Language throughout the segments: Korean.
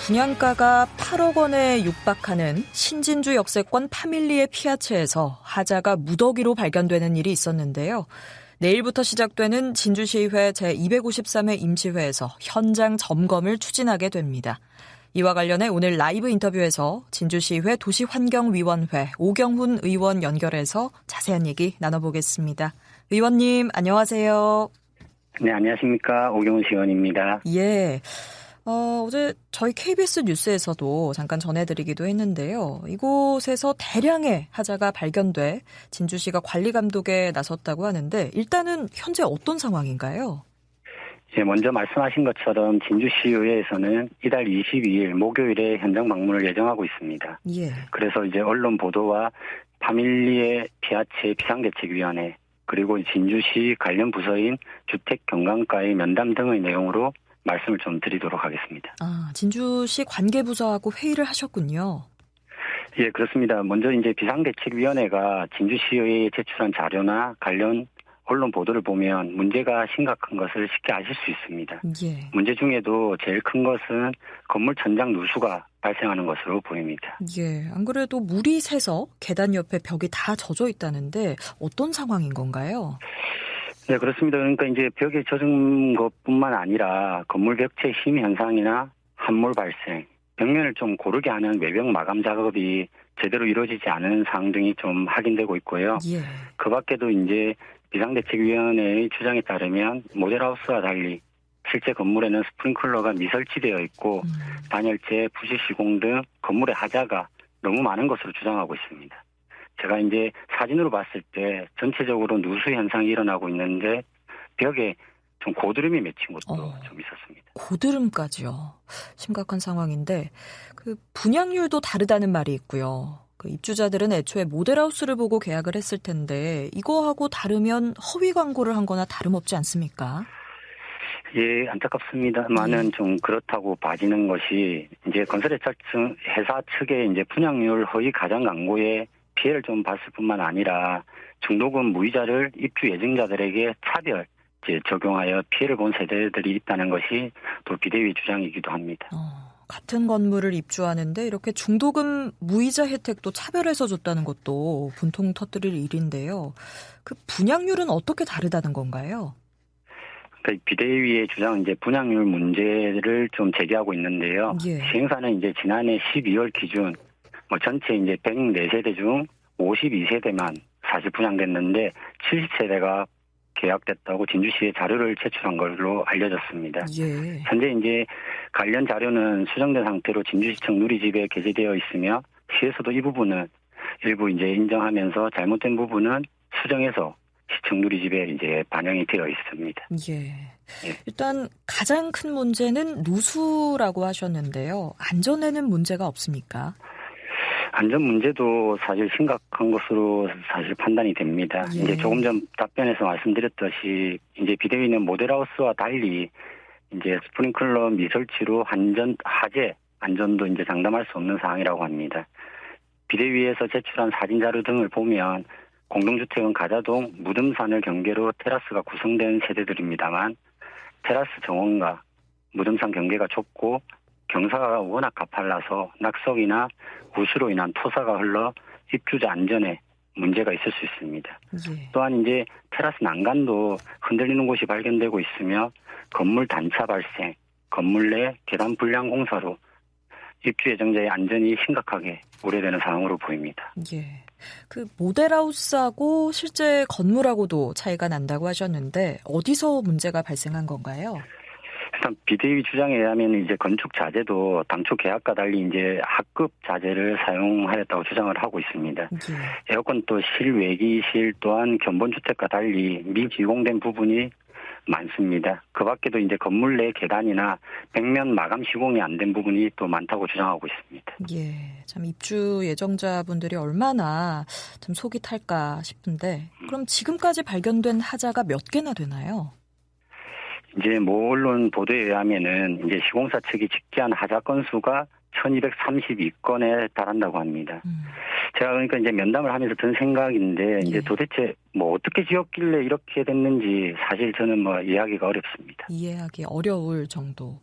분양가가 8억 원에 육박하는 신진주 역세권 파밀리의 피아체에서 하자가 무더기로 발견되는 일이 있었는데요. 내일부터 시작되는 진주시의회 제253회 임시회에서 현장 점검을 추진하게 됩니다. 이와 관련해 오늘 라이브 인터뷰에서 진주시의회 도시환경위원회 오경훈 의원 연결해서 자세한 얘기 나눠보겠습니다. 의원님, 안녕하세요. 네, 안녕하십니까. 오경훈 시의원입니다. 예. 어제 저희 KBS 뉴스에서도 잠깐 전해드리기도 했는데요. 이곳에서 대량의 하자가 발견돼 진주시가 관리 감독에 나섰다고 하는데 일단은 현재 어떤 상황인가요? 예, 먼저 말씀하신 것처럼 진주시의회에서는 이달 22일 목요일에 현장 방문을 예정하고 있습니다. 예. 그래서 이제 언론 보도와 파밀리의 피아체 비상대책위원회 그리고 진주시 관련 부서인 주택경감과의 면담 등의 내용으로 말씀을 좀 드리도록 하겠습니다. 진주시 관계부서하고 회의를 하셨군요. 예, 그렇습니다. 먼저 이제 비상대책위원회가 진주시의회에 제출한 자료나 관련 언론 보도를 보면 문제가 심각한 것을 쉽게 아실 수 있습니다. 예. 문제 중에도 제일 큰 것은 건물 천장 누수가 발생하는 것으로 보입니다. 예, 안 그래도 물이 새서 계단 옆에 벽이 다 젖어 있다는데 어떤 상황인 건가요? 네, 그렇습니다. 그러니까 이제 벽에 젖은 것뿐만 아니라 건물 벽체 힘 현상이나 함몰 발생, 벽면을 좀 고르게 하는 외벽 마감 작업이 제대로 이루어지지 않은 사항 등이 좀 확인되고 있고요. 예. 그 밖에도 이제 비상대책위원회의 주장에 따르면 모델하우스와 달리 실제 건물에는 스프링클러가 미설치되어 있고 단열재, 부실 시공 등 건물의 하자가 너무 많은 것으로 주장하고 있습니다. 제가 이제 사진으로 봤을 때 전체적으로 누수 현상이 일어나고 있는데 벽에 좀 고드름이 맺힌 것도 좀 있었습니다. 고드름까지요. 심각한 상황인데 그 분양률도 다르다는 말이 있고요. 그 입주자들은 애초에 모델하우스를 보고 계약을 했을 텐데 이거하고 다르면 허위 광고를 한 거나 다름없지 않습니까? 예, 안타깝습니다만은 좀 그렇다고 봐지는 것이 이제 건설회사 측의 이제 분양률 허위 가장 광고에 피해를 좀 봤을 뿐만 아니라 중도금 무이자를 입주 예정자들에게 차별 적용하여 피해를 본 세대들이 있다는 것이 또 비대위 주장이기도 합니다. 같은 건물을 입주하는데 이렇게 중도금 무이자 혜택도 차별해서 줬다는 것도 분통 터뜨릴 일인데요. 그 분양률은 어떻게 다르다는 건가요? 그러니까 비대위의 주장은 이제 분양률 문제를 좀 제기하고 있는데요. 예. 시행사는 이제 지난해 12월 기준 전체 이제 104세대 중 52세대만 사실 분양됐는데 70세대가 계약됐다고 진주시에 자료를 제출한 걸로 알려졌습니다. 예. 현재 이제 관련 자료는 수정된 상태로 진주시청 누리집에 게재되어 있으며 시에서도 이 부분은 일부 이제 인정하면서 잘못된 부분은 수정해서 시청 누리집에 이제 반영이 되어 있습니다. 예. 예. 일단 가장 큰 문제는 누수라고 하셨는데요. 안전에는 문제가 없습니까? 안전 문제도 사실 심각한 것으로 사실 판단이 됩니다. 예. 이제 조금 전 답변에서 말씀드렸듯이 이제 비대위는 모델하우스와 달리 이제 스프링클러 미설치로 하재 안전도 이제 장담할 수 없는 사항이라고 합니다. 비대위에서 제출한 사진 자료 등을 보면 공동주택은 가자동 무등산을 경계로 테라스가 구성된 세대들입니다만 테라스 정원과 무등산 경계가 좁고 경사가 워낙 가팔라서 낙석이나 구수로 인한 토사가 흘러 입주자 안전에 문제가 있을 수 있습니다. 예. 또한 이제 테라스 난간도 흔들리는 곳이 발견되고 있으며 건물 단차 발생, 건물 내 계단 불량 공사로 입주 예정자의 안전이 심각하게 우려되는 상황으로 보입니다. 예. 그 모델하우스하고 실제 건물하고도 차이가 난다고 하셨는데 어디서 문제가 발생한 건가요? 일단 비대위 주장에 의하면 이제 건축 자재도 당초 계약과 달리 이제 하급 자재를 사용하였다고 주장을 하고 있습니다. 예. 에어컨도 실외기실 또한 견본주택과 달리 미지공된 부분이 많습니다. 그 밖에도 이제 건물 내 계단이나 벽면 마감 시공이 안 된 부분이 또 많다고 주장하고 있습니다. 예, 참 입주 예정자분들이 얼마나 좀 속이 탈까 싶은데 그럼 지금까지 발견된 하자가 몇 개나 되나요? 이제 모 언론 보도에 의하면은 이제 시공사 측이 집계한 하자 건수가 1232건에 달한다고 합니다. 제가 그러니까 이제 면담을 하면서 든 생각인데 이제 도대체 뭐 어떻게 지었길래 이렇게 됐는지 사실 저는 뭐 이해하기가 어렵습니다. 이해하기 어려울 정도.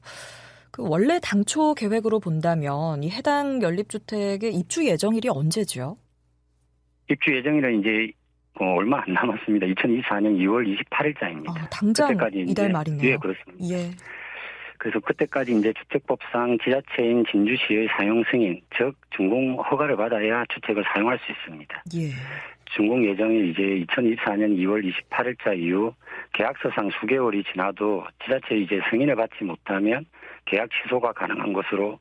그 원래 당초 계획으로 본다면 이 해당 연립주택의 입주 예정일이 언제죠? 입주 예정일은 이제 얼마 안 남았습니다. 2024년 2월 28일자입니다. 당장 그때까지 이달 말이네요. 예, 그렇습니다. 예. 그래서 그때까지 이제 주택법상 지자체인 진주시의 사용 승인, 즉 준공 허가를 받아야 주택을 사용할 수 있습니다. 예. 준공 예정일 이제 2024년 2월 28일자 이후 계약서상 수개월이 지나도 지자체 이제 승인을 받지 못하면 계약 취소가 가능한 것으로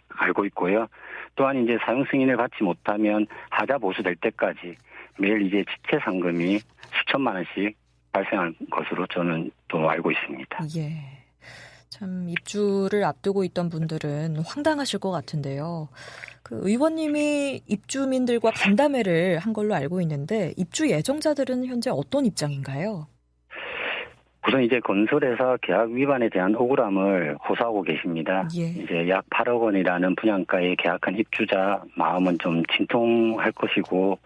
알고 있고요. 또한 이제 사용 승인을 받지 못하면 하자 보수될 때까지 매일 이제 지체 상금이 수천만 원씩 발생할 것으로 저는 또 알고 있습니다. 예. 참 입주를 앞두고 있던 분들은 황당하실 것 같은데요. 그 의원님이 입주민들과 간담회를 한 걸로 알고 있는데 입주 예정자들은 현재 어떤 입장인가요? 우선 이제 건설회사 계약 위반에 대한 억울함을 호소하고 계십니다. 예. 이제 약 8억 원이라는 분양가에 계약한 입주자 마음은 좀 진통할 것이고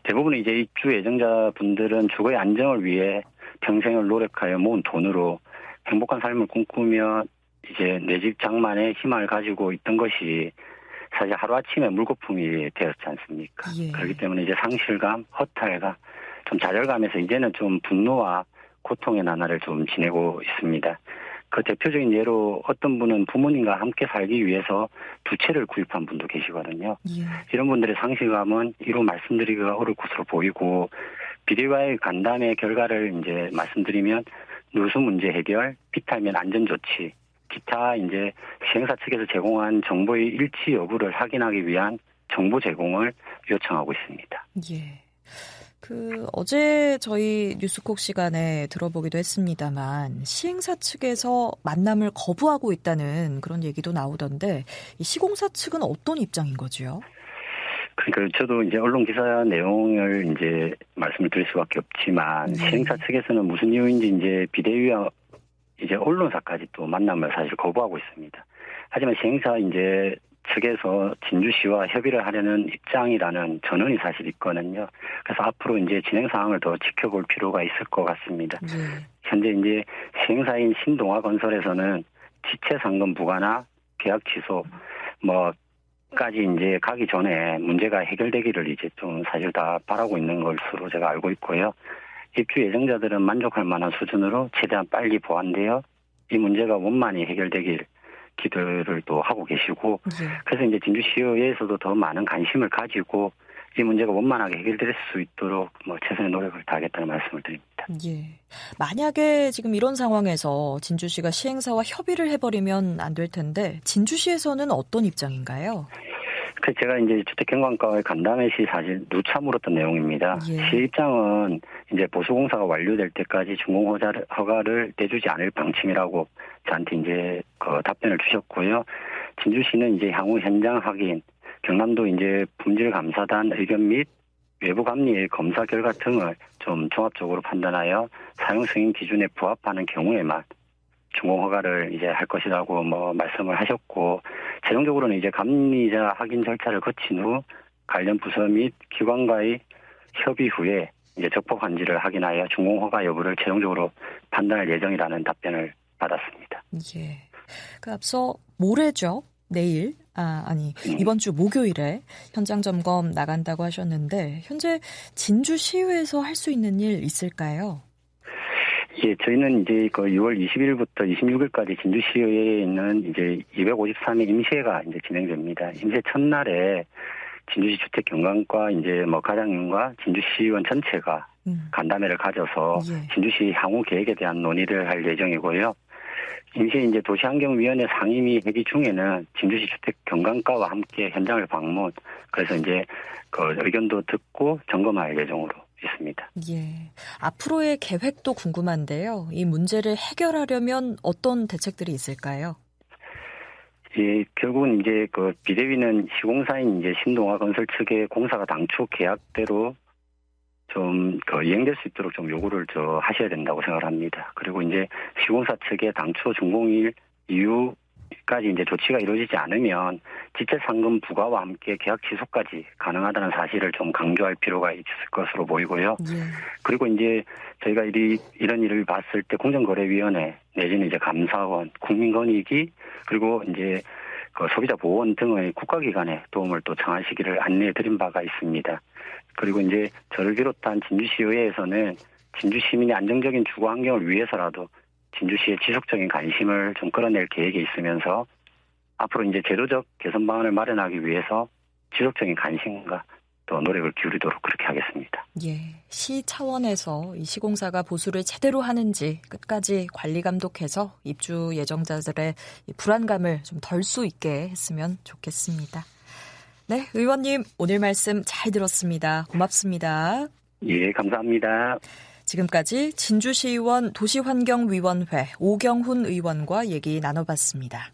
대부분 이제 입주 예정자 분들은 주거의 안정을 위해 평생을 노력하여 모은 돈으로 행복한 삶을 꿈꾸며 이제 내 집 장만의 희망을 가지고 있던 것이 사실 하루아침에 물거품이 되었지 않습니까? 예. 그렇기 때문에 이제 상실감, 허탈감, 좀 좌절감에서 이제는 좀 분노와 고통의 나날을 좀 지내고 있습니다. 그 대표적인 예로 어떤 분은 부모님과 함께 살기 위해서 두 채를 구입한 분도 계시거든요. 예. 이런 분들의 상실감은 이루 말씀드리기가 어려울 것으로 보이고 비대위와의 간담회 결과를 이제 말씀드리면 누수 문제 해결, 비타민 안전 조치, 기타 이제 시행사 측에서 제공한 정보의 일치 여부를 확인하기 위한 정보 제공을 요청하고 있습니다. 예. 그 어제 저희 뉴스콕 시간에 들어보기도 했습니다만 시행사 측에서 만남을 거부하고 있다는 그런 얘기도 나오던데 이 시공사 측은 어떤 입장인 거지요? 그러니까 저도 이제 언론 기사 내용을 이제 말씀을 드릴 수밖에 없지만 시행사 측에서는 무슨 이유인지 이제 비대위와 이제 언론사까지 또 만남을 사실 거부하고 있습니다. 하지만 시행사 이제 측에서 진주시와 협의를 하려는 입장이라는 전언이 사실 있거든요. 그래서 앞으로 이제 진행 상황을 더 지켜볼 필요가 있을 것 같습니다. 현재 이제 시행사인 신동아건설에서는 지체 상금 부과나 계약 취소 까지 이제 가기 전에 문제가 해결되기를 이제 좀 사실 다 바라고 있는 것으로 제가 알고 있고요. 입주 예정자들은 만족할 만한 수준으로 최대한 빨리 보완되어 이 문제가 원만히 해결되길 기도를 또 하고 계시고 그래서 이제 진주시의회에서도 더 많은 관심을 가지고 이 문제가 원만하게 해결될 수 있도록 최선의 노력을 다하겠다는 말씀을 드립니다. 예. 만약에 지금 이런 상황에서 진주시가 시행사와 협의를 해버리면 안 될 텐데 진주시에서는 어떤 입장인가요? 제가 이제 주택경관과의 간담회 시 사실 누차 물었던 내용입니다. 예. 시 입장은 이제 보수공사가 완료될 때까지 준공 허가를 내주지 않을 방침이라고 저한테 이제 답변을 주셨고요. 진주시는 이제 향후 현장 확인, 경남도 이제 품질감사단 의견 및 외부 감리의 검사 결과 등을 좀 종합적으로 판단하여 사용 승인 기준에 부합하는 경우에만 준공 허가를 이제 할 것이라고 말씀을 하셨고 최종적으로는 이제 감리자 확인 절차를 거친 후 관련 부서 및 기관과의 협의 후에 이제 적법한지를 확인하여 준공 허가 여부를 최종적으로 판단할 예정이라는 답변을 받았습니다. 예. 그 앞서 모레죠. 내일 이번 주 목요일에 현장 점검 나간다고 하셨는데 현재 진주시의회에서 할 수 있는 일 있을까요? 예, 저희는 이제 6월 20일부터 26일까지 진주시의회에 있는 이제 253회 임시회가 이제 진행됩니다. 임시회 첫날에 진주시 주택경관과 이제 과장님과 진주시의원 전체가 간담회를 가져서 진주시 향후 계획에 대한 논의를 할 예정이고요. 임시 이제 도시환경위원회 상임위 회기 중에는 진주시 주택경관과와 함께 현장을 방문, 그래서 이제 의견도 듣고 점검할 예정으로 있습니다. 예. 앞으로의 계획도 궁금한데요. 이 문제를 해결하려면 어떤 대책들이 있을까요? 예, 결국은 이제 비대위는 시공사인 이제 신동아건설 측의 공사가 당초 계약대로 좀 이행될 수 있도록 좀 요구를 하셔야 된다고 생각을 합니다. 그리고 이제 시공사 측의 당초 준공일 이후 까지 이제 조치가 이루어지지 않으면 지체 상금 부과와 함께 계약 취소까지 가능하다는 사실을 좀 강조할 필요가 있을 것으로 보이고요. 예. 그리고 이제 저희가 이런 일을 봤을 때 공정거래위원회 내지는 이제 감사원, 국민권익위 그리고 이제 그 소비자보호원 등의 국가기관의 도움을 또 청하시기를 안내해드린 바가 있습니다. 그리고 이제 저를 비롯한 진주시의회에서는 진주 시민의 안정적인 주거 환경을 위해서라도 진주시의 지속적인 관심을 좀 끌어낼 계획이 있으면서 앞으로 이제 제도적 개선 방안을 마련하기 위해서 지속적인 관심과 또 노력을 기울이도록 그렇게 하겠습니다. 예, 시 차원에서 이 시공사가 보수를 제대로 하는지 끝까지 관리 감독해서 입주 예정자들의 불안감을 좀 덜 수 있게 했으면 좋겠습니다. 네, 의원님 오늘 말씀 잘 들었습니다. 고맙습니다. 예, 감사합니다. 지금까지 진주시의원 도시환경위원회 오경훈 의원과 얘기 나눠봤습니다.